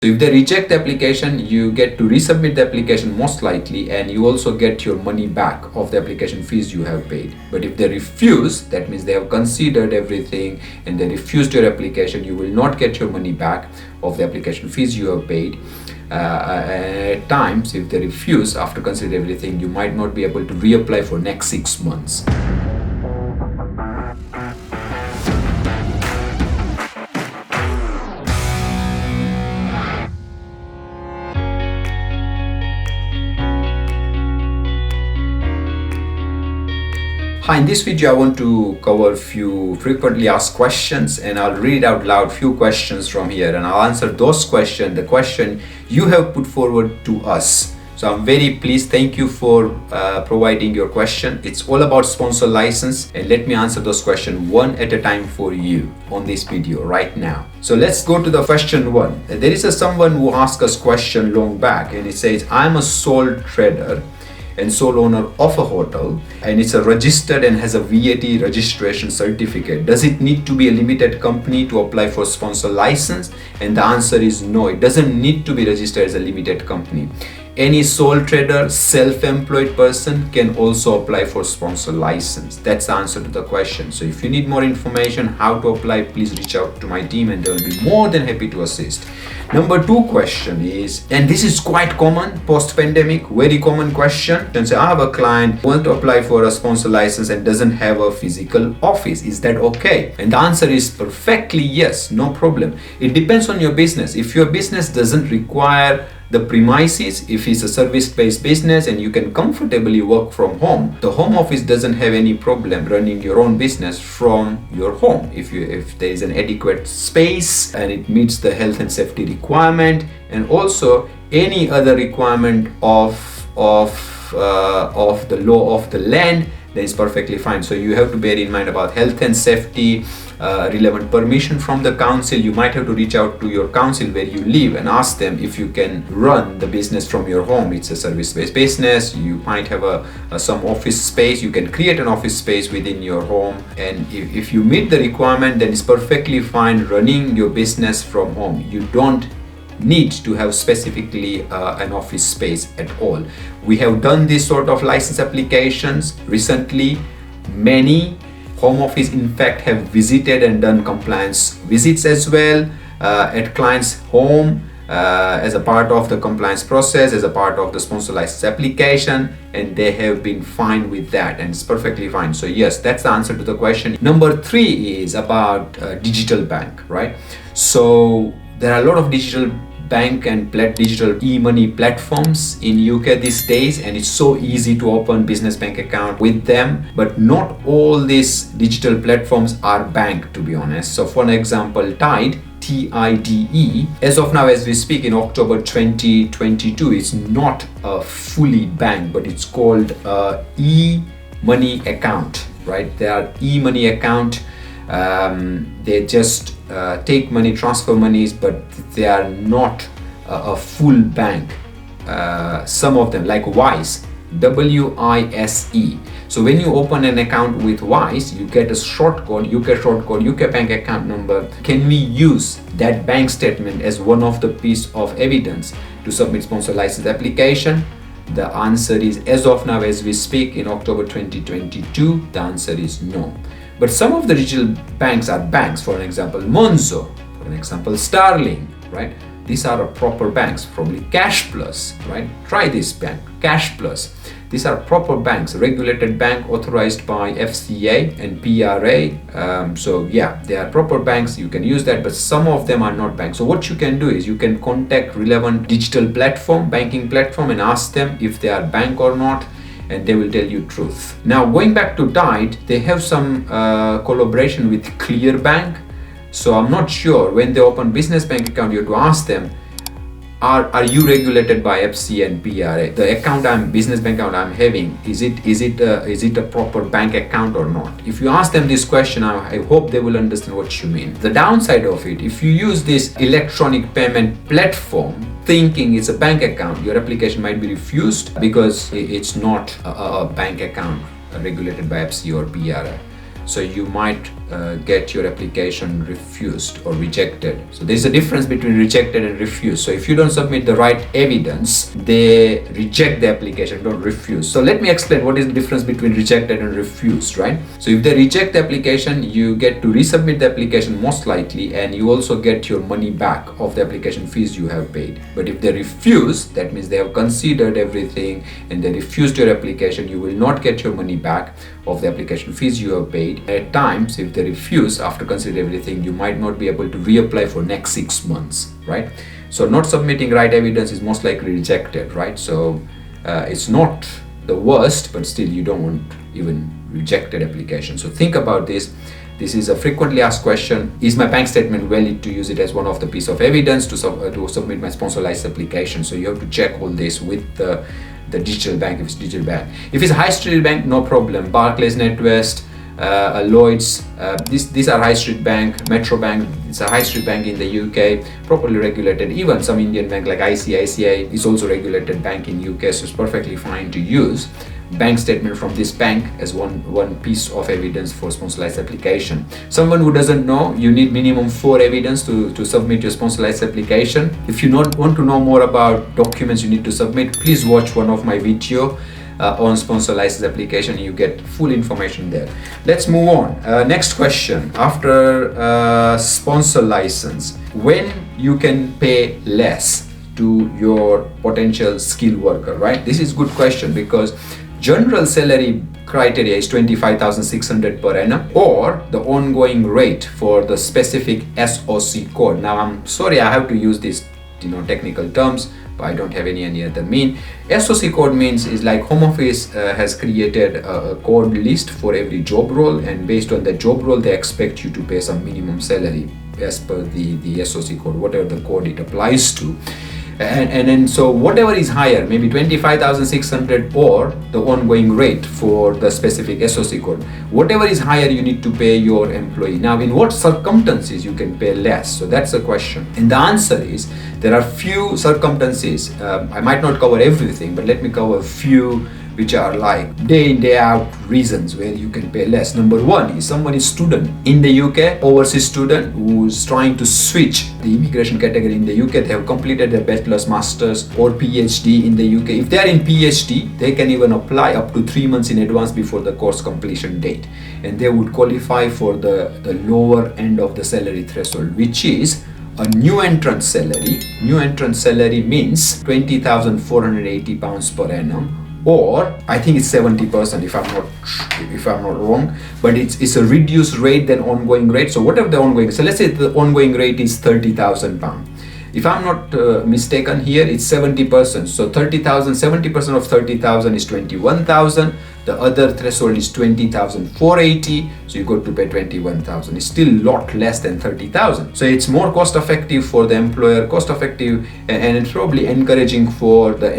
So if they reject the application, you get to resubmit the application most likely, and you also get your money back of the application fees you have paid. But if they refuse, that means they have considered everything and they refused your application, you will not get your money back of the application fees you have paid. At times, if they refuse after considering everything, you might not be able to reapply for next 6 months. Hi, in this video I want to cover a few frequently asked questions, and I'll read out loud few questions from here and I'll answer those questions, the question you have put forward to us. So I'm very pleased, thank you for providing your question. It's all about sponsor license, and let me answer those questions one at a time for you on this video right now. So let's go to the question one. There is someone who asked us question long back, and it says, I'm a sole trader and sole owner of a hotel, and it's a registered and has a VAT registration certificate. Does it need to be a limited company to apply for sponsor license? And the answer is no, it doesn't need to be registered as a limited company. Any sole trader, self-employed person can also apply for sponsor license. That's the answer to the question. So if you need more information how to apply, please reach out to my team and they will be more than happy to assist. Number two question is, and this is quite common post-pandemic, very common question. And say, I have a client who wants to apply for a sponsor license and doesn't have a physical office. Is that okay? And the answer is perfectly yes, no problem. It depends on your business. If your business doesn't require the premises, if it's a service-based business and you can comfortably work from home, the home office doesn't have any problem running your own business from your home. If there is an adequate space and it meets the health and safety requirement, and also any other requirement of the law of the land, then it's perfectly fine. So you have to bear in mind about health and safety, relevant permission from the council. You might have to reach out to your council where you live and ask them if you can run the business from your home. It's a service-based business. You might have some office space. You can create an office space within your home, and if you meet the requirement, then it's perfectly fine running your business from home. You don't need to have specifically an office space at all. We have done this sort of license applications recently. Many home office in fact have visited and done compliance visits as well at clients' home as a part of the compliance process, as a part of the sponsor license application, and they have been fine with that, and it's perfectly fine. So yes, that's the answer to the question. Number three is about digital bank, right? So there are a lot of digital bank and digital e-money platforms in UK these days, and it's so easy to open business bank account with them, but not all these digital platforms are bank, to be honest. So for an example, Tide, TIDE, as of now as we speak in October 2022, it's not a fully bank, but it's called e-money account, right? They are e-money account. They just take money, transfer monies, but they are not a full bank. Some of them, like WISE, WISE. So when you open an account with WISE, you get a short code, UK bank account number. Can we use that bank statement as one of the piece of evidence to submit sponsor license application? The answer is, as of now as we speak in October 2022, the answer is no. But some of the digital banks are banks. For an example, Monzo, for an example, Starling, right? These are proper banks. Probably Cash Plus, right? Try this bank, Cash Plus. These are proper banks, regulated bank authorized by FCA and PRA. So yeah, they are proper banks. You can use that, but some of them are not banks. So what you can do is you can contact relevant digital platform, banking platform, and ask them if they are bank or not, and they will tell you truth. Now going back to Tide, they have some collaboration with Clearbank. So I'm not sure, when they open business bank account, you have to ask them, are you regulated by FCA and PRA? The business bank account I'm having, is it a proper bank account or not? If you ask them this question, I hope they will understand what you mean. The downside of it, if you use this electronic payment platform thinking it's a bank account, your application might be refused because it's not a bank account regulated by FCA or PRA. So you might get your application refused or rejected. So there's a difference between rejected and refused. So if you don't submit the right evidence, they reject the application, don't refuse. So let me explain what is the difference between rejected and refused, right? So if they reject the application, you get to resubmit the application most likely, and you also get your money back of the application fees you have paid. But if they refuse, that means they have considered everything and they refused your application, you will not get your money back of the application fees you have paid. At times, if they refuse after considering everything, you might not be able to reapply for next 6 months, right? So not submitting right evidence is most likely rejected, right? So it's not the worst, but still you don't want even rejected application. So think about this. This is a frequently asked question. Is my bank statement valid to use it as one of the piece of evidence to submit my sponsor license application? So you have to check all this with the digital bank, if it's digital bank. If it's a high street bank, no problem. Barclays, NatWest, Lloyds, these are high street bank. Metro Bank, it's a high street bank in the UK, properly regulated. Even some Indian bank like ICICI is also regulated bank in UK, so it's perfectly fine to use bank statement from this bank as one piece of evidence for sponsorized application. Someone who doesn't know, you need minimum 4 evidence to submit your sponsorized application. If you want to know more about documents you need to submit, please watch one of my video on sponsor license application. You get full information there. Let's move on. Next question. After sponsor license, when you can pay less to your potential skilled worker, right? This is good question because general salary criteria is 25,600 per annum, or the ongoing rate for the specific SOC code. Now I'm sorry I have to use these technical terms, but I don't have any other mean. SOC code means is like Home Office has created a code list for every job role, and based on the job role they expect you to pay some minimum salary as per the SOC code, whatever the code it applies to. And then so whatever is higher, maybe 25,600 or the ongoing rate for the specific SOC code, whatever is higher you need to pay your employee. Now in what circumstances you can pay less? So that's the question, and the answer is there are few circumstances. I might not cover everything, but let me cover a few which are like day in day out reasons where you can pay less. Number one is someone is student in the UK, overseas student who's trying to switch the immigration category in the UK. They have completed their bachelor's, master's or PhD in the UK. If they are in PhD, they can even apply up to 3 months in advance before the course completion date, and they would qualify for the lower end of the salary threshold, which is a new entrant salary. New entrant salary means £20,480 per annum, or I think it's 70% if I'm not wrong, but it's a reduced rate than ongoing rate. So whatever the ongoing, so let's say the ongoing rate is £30,000. If I'm not mistaken here, it's 70%. So 30,000, 70% of 30,000 is 21,000. The other threshold is 20,480. So you got to pay 21,000. It's still a lot less than 30,000. So it's more cost effective for the employer, cost effective, and it's probably encouraging for the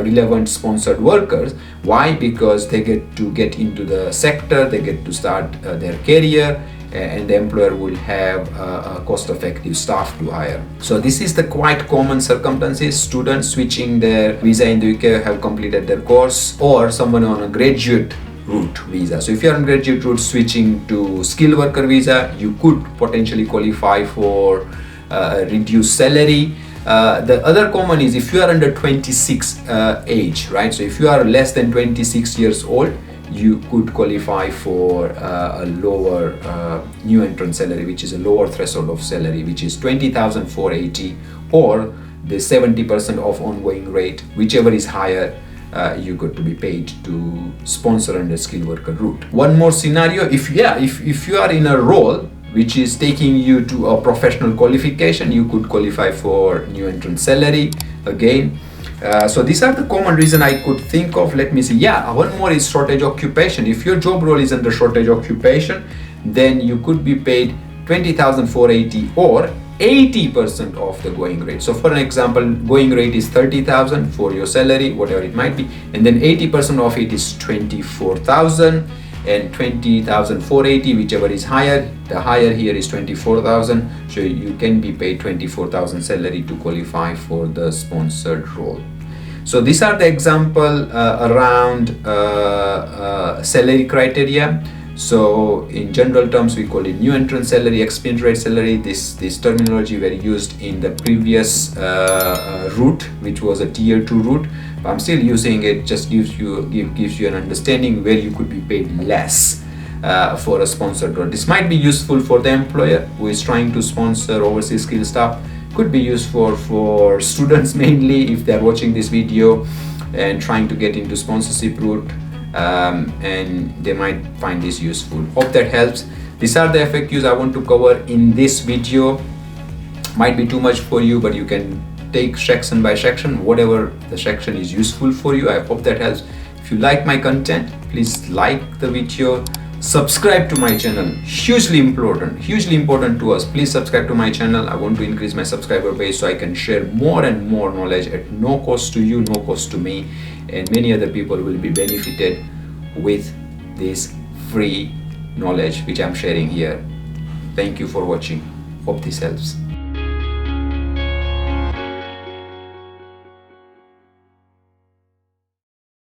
relevant sponsored workers. Why? Because they get into the sector, they get to start their career, and the employer will have a cost-effective staff to hire. So this is the quite common circumstances. Students switching their visa in the UK, have completed their course, or someone on a graduate route visa. So if you're on graduate route switching to skilled worker visa, you could potentially qualify for reduced salary. The other common is if you are under 26 age, right? So if you are less than 26 years old, you could qualify for a lower new entrant salary, which is a lower threshold of salary, which is 20,480, or the 70% of ongoing rate, whichever is higher. You got to be paid to sponsor under skilled worker route. One more scenario, if you are in a role which is taking you to a professional qualification, you could qualify for new entrant salary again. So these are the common reason I could think of. Let me see. Yeah, one more is shortage occupation. If your job role is under shortage occupation, then you could be paid 20,480 or 80% of the going rate. So for an example, going rate is 30,000 for your salary, whatever it might be, and then 80% of it is 24,000, and 20,480, whichever is higher. The higher here is 24,000. So you can be paid 24,000 salary to qualify for the sponsored role. So these are the example around salary criteria. So in general terms, we call it new entrant salary, experience rate salary. This terminology were used in the previous route, which was a tier 2 route. But I'm still using it, just gives you an understanding where you could be paid less for a sponsored role. This might be useful for the employer who is trying to sponsor overseas skilled staff. Could be useful for students mainly if they're watching this video and trying to get into sponsorship route. And they might find this useful. Hope that helps. These are the FAQs I want to cover in this video. Might be too much for you, but you can take section by section, whatever the section is useful for you. I hope that helps. If you like my content, please like the video, subscribe to my channel. Hugely important to us. Please subscribe to my channel. I want to increase my subscriber base so I can share more and more knowledge at no cost to you, no cost to me, and many other people will be benefited with this free knowledge which I'm sharing here. Thank you for watching. Hope this helps.